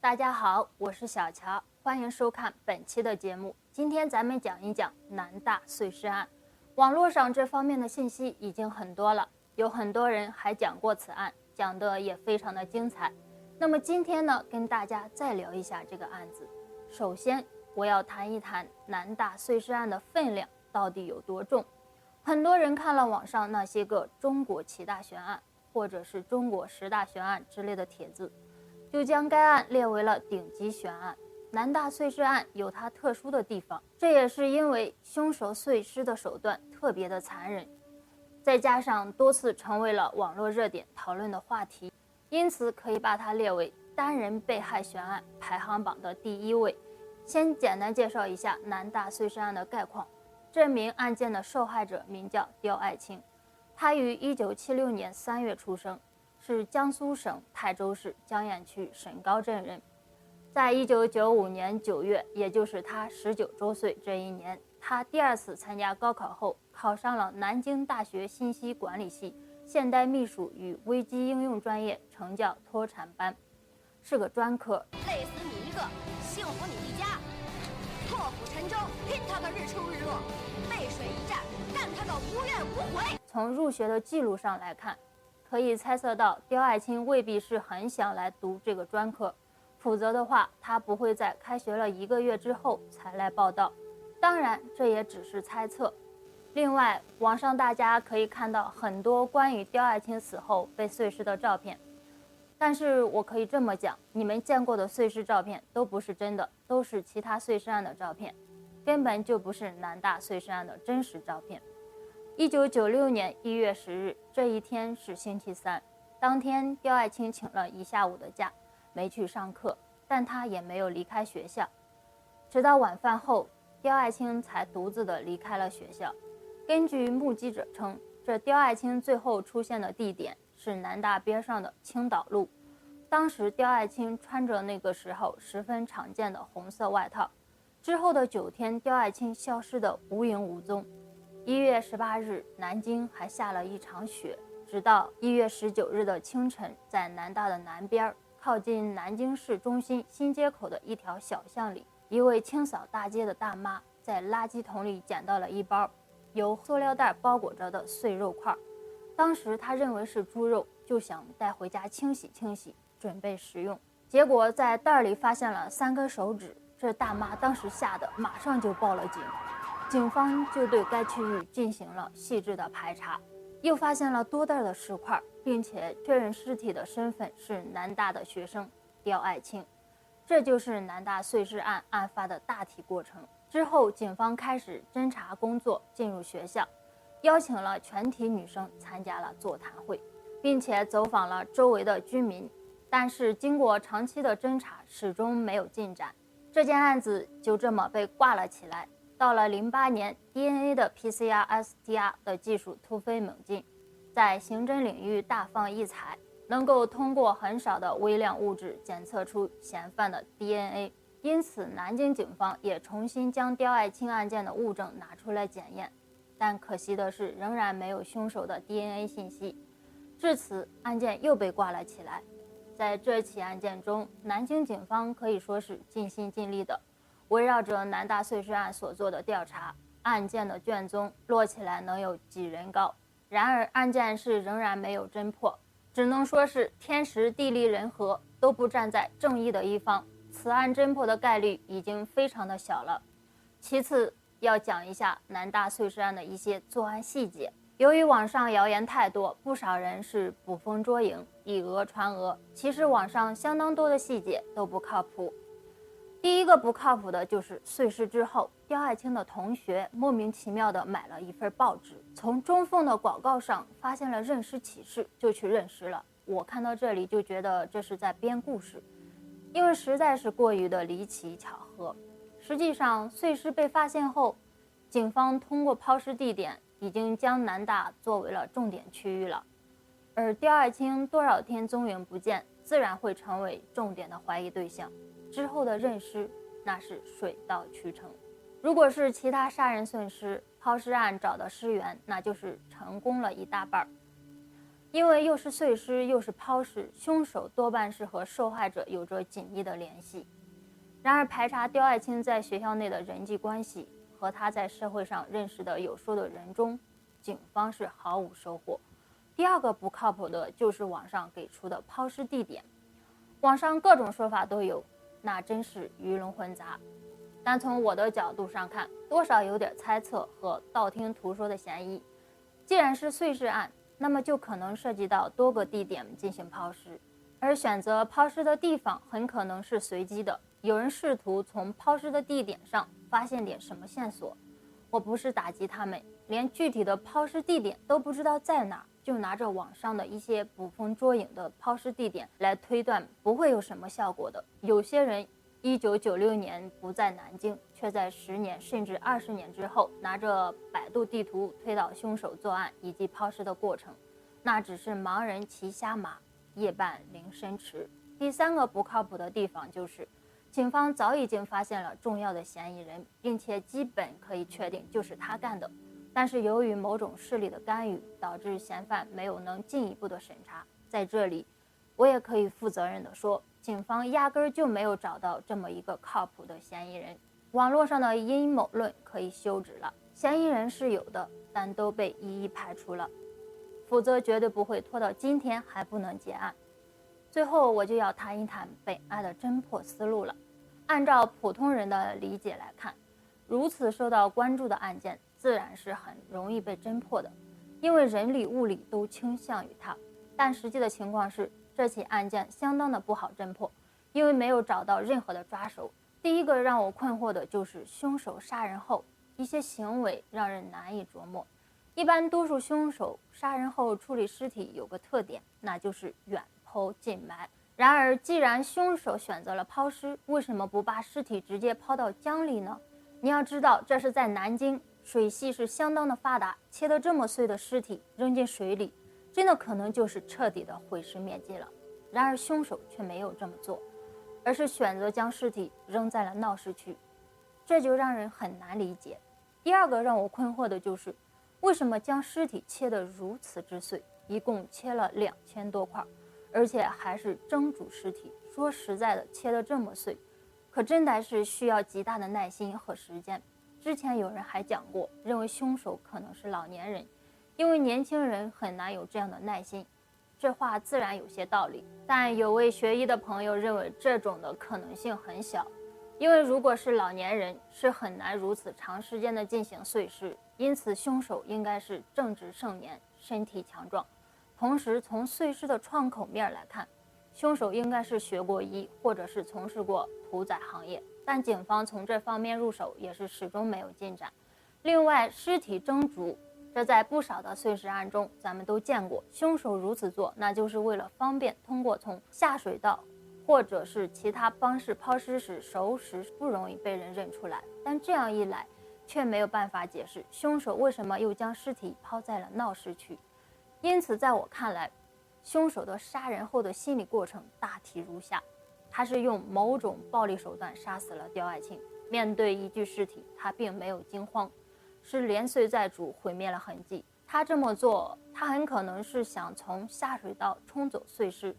大家好，我是小乔，欢迎收看本期的节目。今天咱们讲一讲南大碎尸案。网络上这方面的信息已经很多了，有很多人还讲过此案，讲的也非常的精彩。那么今天呢，跟大家再聊一下这个案子。首先，我要谈一谈南大碎尸案的分量到底有多重。很多人看了网上那些个中国7大悬案，或者是中国10大悬案之类的帖子，就将该案列为了顶级悬案。南大碎尸案有它特殊的地方，这也是因为凶手碎尸的手段特别的残忍，再加上多次成为了网络热点讨论的话题，因此可以把它列为单人被害悬案排行榜的第1位。先简单介绍一下南大碎尸案的概况。这名案件的受害者名叫刁爱青，他于1976年3月出生，是江苏省泰州市江堰区沈高镇人。在1995年9月，也就是他19周岁这一年，他第2次参加高考后，考上了南京大学信息管理系现代秘书与危机应用专业成教脱产班，是个专科。累死你一个，幸福你一家。破釜沉舟，拼他个日出日落；背水一战，干他个无怨无悔。从入学的记录上来看，可以猜测到刁爱青未必是很想来读这个专科，否则的话，他不会在开学了1个月之后才来报到。当然，这也只是猜测。另外，网上大家可以看到很多关于刁爱青死后被碎尸的照片，但是我可以这么讲，你们见过的碎尸照片都不是真的，都是其他碎尸案的照片，根本就不是南大碎尸案的真实照片。1996年1月10日，这一天是星期三，当天刁爱青请了1下午的假，没去上课，但他也没有离开学校。直到晚饭后，刁爱青才独自的离开了学校。根据目击者称，这刁爱青最后出现的地点是南大边上的青岛路。当时刁爱青穿着那个时候十分常见的红色外套。之后的9天，刁爱青消失的无影无踪。1月18日，南京还下了一场雪，直到1月19日的清晨，在南大的南边，靠近南京市中心新街口的一条小巷里，一位清扫大街的大妈在垃圾桶里捡到了一包由塑料袋包裹着的碎肉块。当时她认为是猪肉，就想带回家清洗清洗，准备食用。结果在袋里发现了3根手指，这大妈当时吓得马上就报了警。警方就对该区域进行了细致的排查，又发现了多袋的尸块，并且确认尸体的身份是南大的学生刁爱青。这就是南大碎尸案案发的大体过程。之后，警方开始侦查工作，进入学校，邀请了全体女生参加了座谈会，并且走访了周围的居民。但是经过长期的侦查，始终没有进展，这件案子就这么被挂了起来。到了08年 ，DNA 的 PCR、STR 的技术突飞猛进，在刑侦领域大放异彩，能够通过很少的微量物质检测出嫌犯的 DNA。因此，南京警方也重新将刁爱青案件的物证拿出来检验，但可惜的是，仍然没有凶手的 DNA 信息。至此，案件又被挂了起来。在这起案件中，南京警方可以说是尽心尽力的，围绕着南大碎尸案所做的调查，案件的卷宗摞起来能有几人高。然而，案件是仍然没有侦破，只能说是天时地利人和都不站在正义的一方，此案侦破的概率已经非常的小了。其次，要讲一下南大碎尸案的一些作案细节。由于网上谣言太多，不少人是捕风捉影，以讹传讹，其实网上相当多的细节都不靠谱。第一个不靠谱的就是碎尸之后，刁爱青的同学莫名其妙地买了一份报纸，从中缝的广告上发现了认尸启事，就去认尸了。我看到这里就觉得这是在编故事，因为实在是过于的离奇巧合。实际上，碎尸被发现后，警方通过抛尸地点已经将南大作为了重点区域了，而刁爱青多少天踪影不见，自然会成为重点的怀疑对象。之后的认尸那是水到渠成。如果是其他杀人碎尸，抛尸案找到尸源，那就是成功了一大半。因为又是碎尸又是抛尸，凶手多半是和受害者有着紧密的联系。然而，排查刁爱青在学校内的人际关系和他在社会上认识的有数的人中，警方是毫无收获。第二个不靠谱的就是网上给出的抛尸地点，网上各种说法都有，那真是鱼龙混杂。但从我的角度上看，多少有点猜测和道听途说的嫌疑。既然是碎尸案，那么就可能涉及到多个地点进行抛尸，而选择抛尸的地方很可能是随机的，有人试图从抛尸的地点上发现点什么线索。我不是打击他们，连具体的抛尸地点都不知道在哪，就拿着网上的一些捕风捉影的抛尸地点来推断，不会有什么效果的。有些人1996年不在南京，却在10年甚至20年之后拿着百度地图推导凶手作案以及抛尸的过程，那只是盲人骑瞎马，夜半临深池。第三个不靠谱的地方就是警方早已经发现了重要的嫌疑人，并且基本可以确定就是他干的，但是由于某种势力的干预，导致嫌犯没有能进一步的审查。在这里我也可以负责任地说，警方压根儿就没有找到这么一个靠谱的嫌疑人。网络上的阴谋论可以休止了，嫌疑人是有的，但都被一一排除了，否则绝对不会拖到今天还不能结案。最后我就要谈一谈本案的侦破思路了。按照普通人的理解来看，如此受到关注的案件自然是很容易被侦破的，因为人理物理都倾向于它。但实际的情况是，这起案件相当的不好侦破，因为没有找到任何的抓手。第一个让我困惑的就是凶手杀人后一些行为让人难以琢磨。一般多数凶手杀人后处理尸体有个特点，那就是远剖近埋。然而既然凶手选择了抛尸，为什么不把尸体直接抛到江里呢？你要知道，这是在南京，水系是相当的发达，切得这么碎的尸体扔进水里，真的可能就是彻底的毁尸灭迹了。然而凶手却没有这么做，而是选择将尸体扔在了闹市区，这就让人很难理解。第二个让我困惑的就是，为什么将尸体切得如此之碎，一共切了2000多块，而且还是蒸煮尸体。说实在的，切得这么碎，可真的是需要极大的耐心和时间。之前有人还讲过，认为凶手可能是老年人，因为年轻人很难有这样的耐心。这话自然有些道理，但有位学医的朋友认为这种的可能性很小，因为如果是老年人，是很难如此长时间的进行碎尸，因此凶手应该是正值盛年，身体强壮。同时从碎尸的创口面来看，凶手应该是学过医，或者是从事过屠宰行业，但警方从这方面入手也是始终没有进展。另外，尸体蒸煮，这在不少的碎尸案中咱们都见过，凶手如此做，那就是为了方便通过从下水道或者是其他方式抛尸时熟食不容易被人认出来。但这样一来，却没有办法解释凶手为什么又将尸体抛在了闹市区。因此在我看来，凶手的杀人后的心理过程大体如下：他是用某种暴力手段杀死了刁爱青，面对一具尸体，他并没有惊慌，是连碎再煮，毁灭了痕迹。他这么做，他很可能是想从下水道冲走碎尸，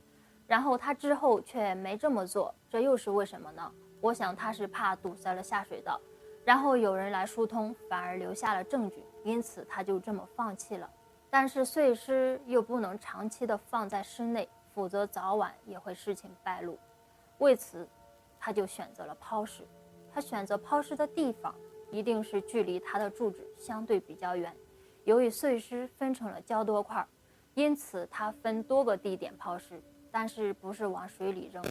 然后他之后却没这么做，这又是为什么呢？我想他是怕堵塞了下水道，然后有人来疏通，反而留下了证据，因此他就这么放弃了。但是碎尸又不能长期的放在室内，否则早晚也会事情败露。为此，他就选择了抛尸。他选择抛尸的地方一定是距离他的住址相对比较远。由于碎尸分成了较多块，因此他分多个地点抛尸，但是不是往水里扔。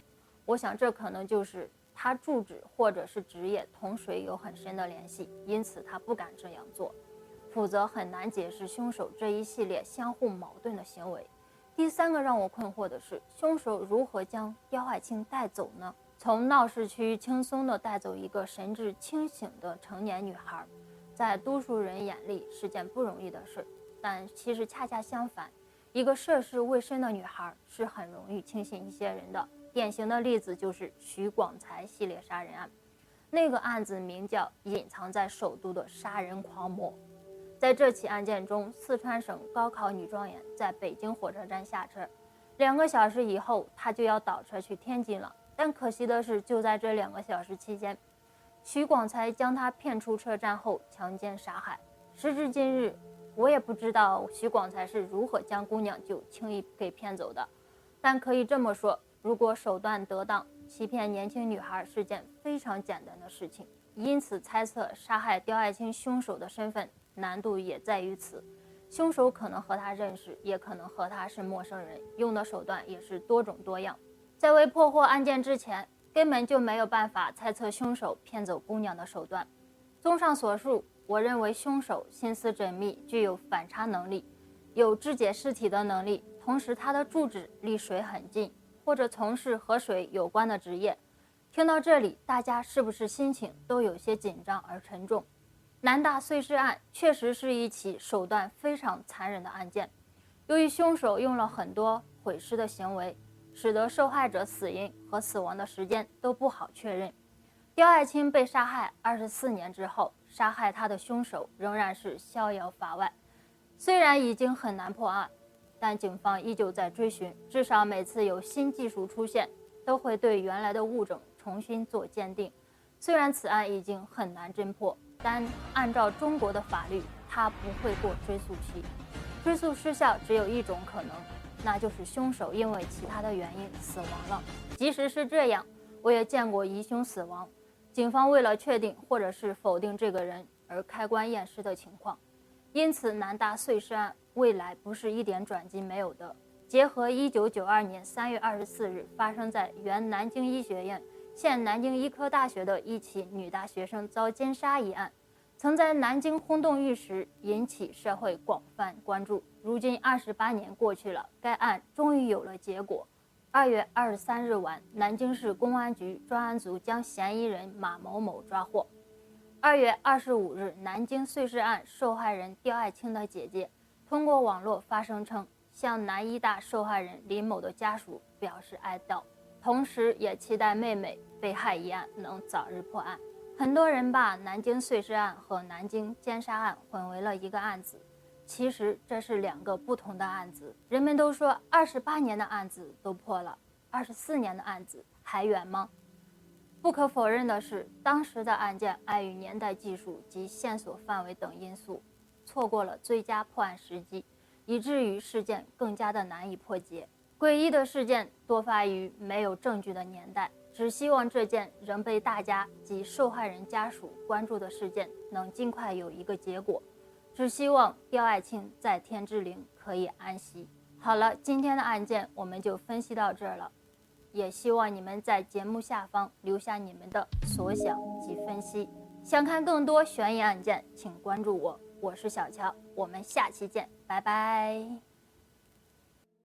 我想这可能就是他住址或者是职业同水有很深的联系，因此他不敢这样做，否则很难解释凶手这一系列相互矛盾的行为。第三个让我困惑的是，凶手如何将刁爱青带走呢？从闹市区轻松地带走一个神志清醒的成年女孩，在多数人眼里是件不容易的事，但其实恰恰相反，一个涉世未深的女孩是很容易轻信一些人的。典型的例子就是徐广才系列杀人案，那个案子名叫隐藏在首都的杀人狂魔。在这起案件中，四川省高考女状元在北京火车站下车，2个小时以后，她就要倒车去天津了。但可惜的是，就在这2个小时期间，徐广才将她骗出车站后强奸杀害。时至今日，我也不知道徐广才是如何将姑娘就轻易给骗走的，但可以这么说，如果手段得当，欺骗年轻女孩是件非常简单的事情。因此猜测杀害刁爱青凶手的身份难度也在于此，凶手可能和他认识，也可能和他是陌生人，用的手段也是多种多样。在未破获案件之前，根本就没有办法猜测凶手骗走姑娘的手段。综上所述，我认为凶手心思缜密，具有反差能力，有肢解尸体的能力，同时他的住址离水很近，或者从事和水有关的职业。听到这里，大家是不是心情都有些紧张而沉重？南大碎尸案确实是一起手段非常残忍的案件，由于凶手用了很多毁尸的行为，使得受害者死因和死亡的时间都不好确认。刁爱青被杀害24年之后，杀害她的凶手仍然是逍遥法外。虽然已经很难破案，但警方依旧在追寻，至少每次有新技术出现，都会对原来的物证重新做鉴定。虽然此案已经很难侦破，但按照中国的法律，它不会过追诉期。追诉失效只有一种可能，那就是凶手因为其他的原因死亡了。即使是这样，我也见过疑凶死亡，警方为了确定或者是否定这个人而开棺验尸的情况。因此南大碎尸案未来不是一点转机没有的。结合1992年3月24日发生在原南京医学院现南京医科大学的一起女大学生遭奸杀一案，曾在南京轰动一时，引起社会广泛关注。如今28年过去了，该案终于有了结果。2月23日晚，南京市公安局专案组将嫌疑人马某某抓获。2月25日，南京碎尸案受害人刁爱青的姐姐通过网络发声称，向南医大受害人林某的家属表示哀悼，同时也期待妹妹被害一案能早日破案。很多人把南京碎尸案和南京奸杀案混为了一个案子，其实这是2个不同的案子。人们都说28年的案子都破了，24年的案子还远吗？不可否认的是，当时的案件碍于年代技术及线索范围等因素，错过了最佳破案时机，以至于事件更加的难以破解。诡异的事件多发于没有证据的年代，只希望这件仍被大家及受害人家属关注的事件能尽快有一个结果，只希望刁爱青在天之灵可以安息。好了，今天的案件我们就分析到这儿了，也希望你们在节目下方留下你们的所想及分析。想看更多悬疑案件，请关注我，我是小乔，我们下期见，拜拜。